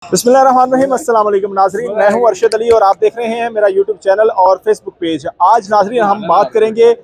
बिस्मिल्लाहिर्रहमानिर्रहीम, अस्सलाम वालेकुम नाज़रीन। मैं हूं अरशद अली और आप देख रहे हैं मेरा यूट्यूब चैनल और फेसबुक पेज। आज नाज़रीन हम बात करेंगे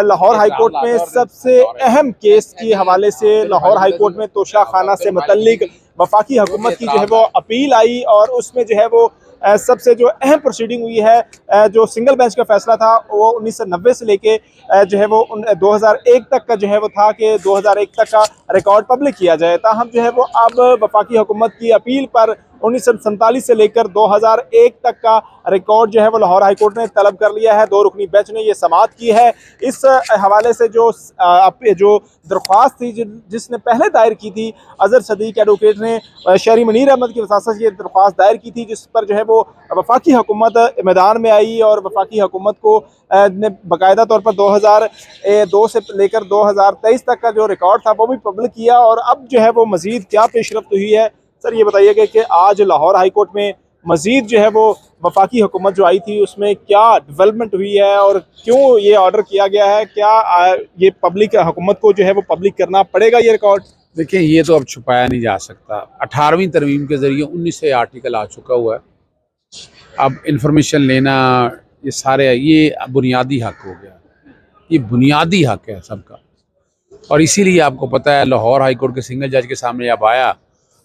लाहौर हाई कोर्ट में सबसे अहम केस के हवाले से। लाहौर हाई कोर्ट में तोशा खाना से मुतल्लिक वफाकी हुकूमत की जो है वो अपील आई और उसमें जो है वो सबसे जो अहम प्रोसीडिंग हुई है, जो सिंगल बेंच का फैसला था वो 1990 से लेके जो है वो 2001 तक का जो है वो था कि 2001 तक का रिकॉर्ड पब्लिक किया जाए। ताहम जो है वो अब वफाकी हुकूमत की अपील पर 1947 से लेकर 2001 तक का रिकॉर्ड जो है वो लाहौर हाई कोर्ट ने तलब कर लिया है। दो रुकनी बेंच ने ये समाअत की है। इस हवाले से जो दरख्वास्त थी जिसने पहले दायर की थी, अजहर सदीक एडवोकेट ने शहरी मुनीर अहमद की वसासत से ये दरख्वास्त दायर की थी, जिस पर जो है वो वफाकी हुकूमत मैदान में आई और वफाकी हुकूमत को ने बाकायदा तौर पर 2002 से लेकर 2023 तक का जो रिकॉर्ड था वो भी पब्लिक किया। और अब जो है वो मज़ीद क्या पेशरफ्त हुई है, सर ये बताइएगा कि आज लाहौर हाई कोर्ट में मज़ीद जो है वो वफाकी हुकूमत जो आई थी उसमें क्या डेवलपमेंट हुई है और क्यों ये ऑर्डर किया गया है? क्या ये पब्लिक हुकूमत को जो है वो पब्लिक करना पड़ेगा ये रिकॉर्ड? देखिए, ये तो अब छुपाया नहीं जा सकता। 18वीं तरमीम के ज़रिए 19 से आर्टिकल आ चुका हुआ है। अब इंफॉर्मेशन लेना ये बुनियादी हक हो गया। ये बुनियादी हक है सबका। और इसीलिए आपको पता है लाहौर हाई कोर्ट के सिंगल जज के सामने अब आया।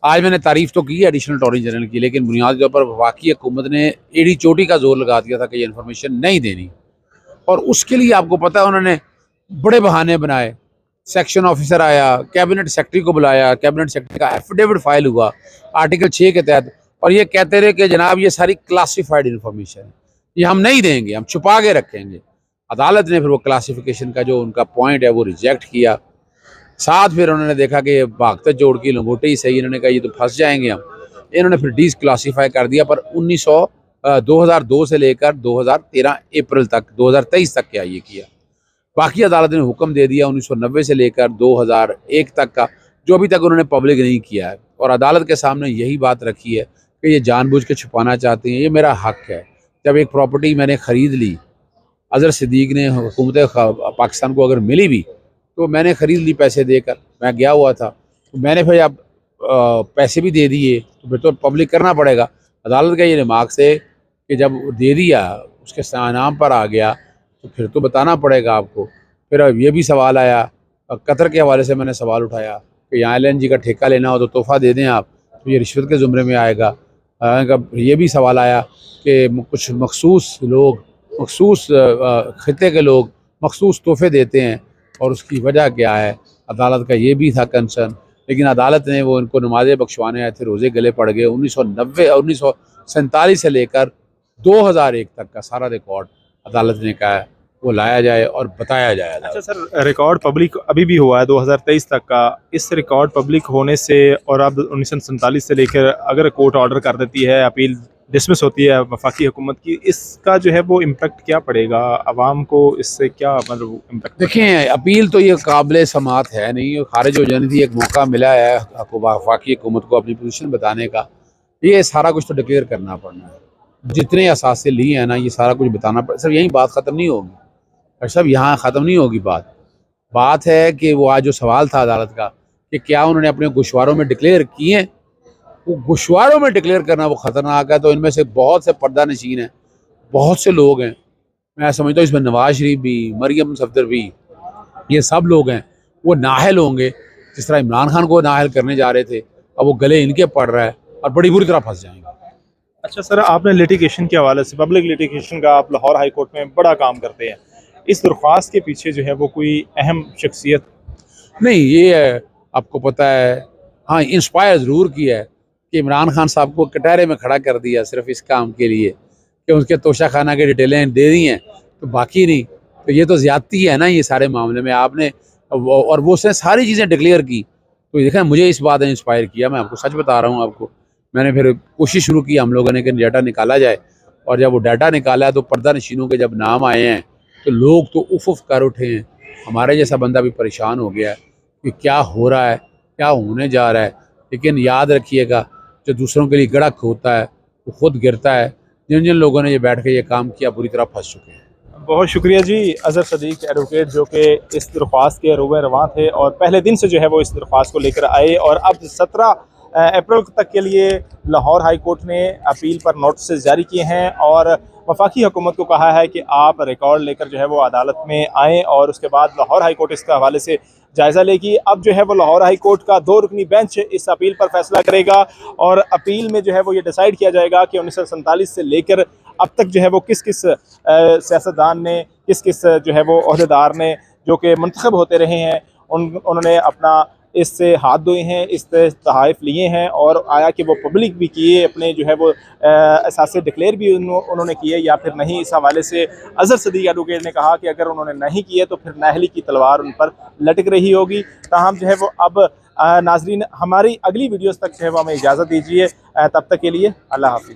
आज मैंने तारीफ़ तो की है एडिशनल अटॉर्नी जनरल की, लेकिन बुनियादी तौर पर वफाकी हुकूमत ने एड़ी चोटी का जोर लगा दिया था कि ये इन्फॉर्मेशन नहीं देनी। और उसके लिए आपको पता है उन्होंने बड़े बहाने बनाए। सेक्शन ऑफिसर आया, कैबिनेट सेक्रेटरी को बुलाया, कैबिनेट सेक्रेटरी का एफिडेविट फाइल हुआ आर्टिकल 6 के तहत, और ये कहते रहे कि जनाब ये सारी क्लासिफाइड इन्फॉर्मेशन है, ये हम नहीं देंगे, हम छुपा के रखेंगे। अदालत ने फिर वो क्लासिफिकेशन का जो उनका पॉइंट है वो रिजेक्ट किया। साथ फिर उन्होंने देखा कि ये भागते जोड़ की लंगोटे ही सही, इन्होंने कहा ये तो फंस जाएंगे हम। इन्होंने फिर डिसक्लासीफाई कर दिया, पर 2002 से लेकर 2013 अप्रैल तक 2023 तक क्या ये किया। बाकी अदालत ने हुक्म दे दिया 1990 से लेकर 2001 तक का, जो अभी तक उन्होंने पब्लिक नहीं किया है। और अदालत के सामने यही बात रखी है कि ये जानबूझ के छुपाना चाहते हैं, ये मेरा हक है। जब एक प्रॉपर्टी मैंने ख़रीद ली, अजहर सिद्दीक ने हुकूमत पाकिस्तान को अगर मिली भी तो मैंने ख़रीद ली पैसे देकर, मैं गया हुआ था, तो मैंने फिर अब पैसे भी दे दिए तो फिर तो पब्लिक करना पड़ेगा। अदालत का ये रिमार्क से कि जब दे दिया उसके नाम पर आ गया तो फिर तो बताना पड़ेगा आपको। फिर अब ये भी सवाल आया, कतर के हवाले से मैंने सवाल उठाया कि यहाँ LNG का ठेका लेना हो तो तोहफ़ा दे दें आप, तो ये रिश्वत के ज़ुमरे में आएगा। ये भी सवाल आया कि कुछ मखसूस लोग, मखसूस खिते के लोग मखसूस तोहफ़े देते हैं और उसकी वजह क्या है। अदालत का ये भी था कंसर्न, लेकिन अदालत ने वो इनको नमाज़ें बख्शवाने आए थे, रोज़े गले पड़ गए। 1947 से लेकर 2001 तक का सारा रिकॉर्ड अदालत ने कहा है वो लाया जाए और बताया जाए। अच्छा सर, रिकॉर्ड पब्लिक अभी भी हुआ है 2023 तक का। इस रिकॉर्ड पब्लिक होने से और अब 1947 से लेकर अगर कोर्ट ऑर्डर कर देती है, अपील डिसमिस होती है वफाकी हुकूमत की, इसका जो है वो इम्पेक्ट क्या पड़ेगा आवाम को? इससे क्या मतलब इम्पेक्ट? देखें, अपील तो ये काबिल समात है नहीं, खारिज हो जाने थी, एक मौका मिला है वफाकी हुकूमत को अपनी पोजीशन बताने का। ये सारा कुछ तो डिक्लेयर करना पड़ना है, जितने असासे लिए हैं ना, ये सारा कुछ बताना पड़। सर यही बात ख़त्म नहीं होगी, और सब यहाँ ख़त्म नहीं होगी। बात है कि वो आज जो सवाल था अदालत का कि क्या उन्होंने अपने गोशवारों में डिक्लेयर किए हैं, वो गोशवारों में डिक्लेयर करना वो ख़तरनाक है। तो इनमें से बहुत से पर्दा नशीन हैं, बहुत से लोग हैं, मैं समझता हूँ इसमें नवाज शरीफ भी, मरियम सफदर भी, ये सब लोग हैं, वो नाहल होंगे। जिस तरह इमरान खान को नाहल करने जा रहे थे, अब वो गले इनके पड़ रहा है और बड़ी बुरी तरह फंस जाएंगे। अच्छा सर, आपने लिटिगेशन के हवाले से, पब्लिक लिटिगेशन का आप लाहौर हाई कोर्ट में बड़ा काम करते हैं, इस दरख्वास्त के पीछे जो है वो कोई अहम शख्सियत? नहीं, ये है, आपको पता है, हाँ इंस्पायर ज़रूर किया है कि इमरान खान साहब को कटहरे में खड़ा कर दिया सिर्फ इस काम के लिए कि उसके तोशा खाना की डिटेलें दे दी हैं तो बाकी नहीं। तो ये तो ज़्यादती है ना ये सारे मामले में आपने, और वो उसने सारी चीज़ें डिक्लेयर की। तो देखें, मुझे इस बात ने इंस्पायर किया, मैं आपको सच बता रहा हूँ आपको। मैंने फिर कोशिश शुरू की हम लोगों ने कि डाटा निकाला जाए, और जब वो डाटा निकाला तो पर्दा नशीनों के जब नाम आए हैं तो लोग तो उफ कर उठे हैं। हमारे जैसा बंदा भी परेशान हो गया है कि क्या हो रहा है, क्या होने जा रहा है। लेकिन याद रखिएगा, जो दूसरों के लिए गड़क होता है वो खुद गिरता है। जिन जिन लोगों ने ये बैठ के ये काम किया पूरी तरह फंस चुके हैं। बहुत शुक्रिया जी अजहर सदीक एडवोकेट, जो कि इस दरख्वास्त के रूबे रवां थे और पहले दिन से जो है वो इस दरख्वास्त को लेकर आए और अब 17 अप्रैल तक के लिए लाहौर हाई कोर्ट ने अपील पर नोटिस जारी किए हैं और वफाकी हुकूमत को कहा है कि आप रिकॉर्ड लेकर जो है वो अदालत में आएँ और उसके बाद लाहौर हाई कोर्ट इसके हवाले से जायज़ा लेगी। अब जो है वो लाहौर हाई कोर्ट का 2 रुकनी बेंच इस अपील पर फैसला करेगा और अपील में जो है वो ये डिसाइड किया जाएगा कि 1947 से लेकर अब तक जो है वो किस किस सियासतदान ने, किस किस जो है वो ओहदेदार ने जो कि मुंतखब होते रहे हैं उन्होंने अपना इससे हाथ धोए हैं, इससे तहाइफ लिए हैं और आया कि वो पब्लिक भी किए, अपने जो है वो असासे डिक्लेयर भी उन्होंने किए या फिर नहीं। इस हवाले से अजहर सदीक एडवोकेट ने कहा कि अगर उन्होंने नहीं किए तो फिर नाअहली की तलवार उन पर लटक रही होगी। ताहम जो है वो अब नाजरीन हमारी अगली वीडियोस तक जो है वो हमें इजाज़त दीजिए, तब तक के लिए अल्लाह हाफ़िज़।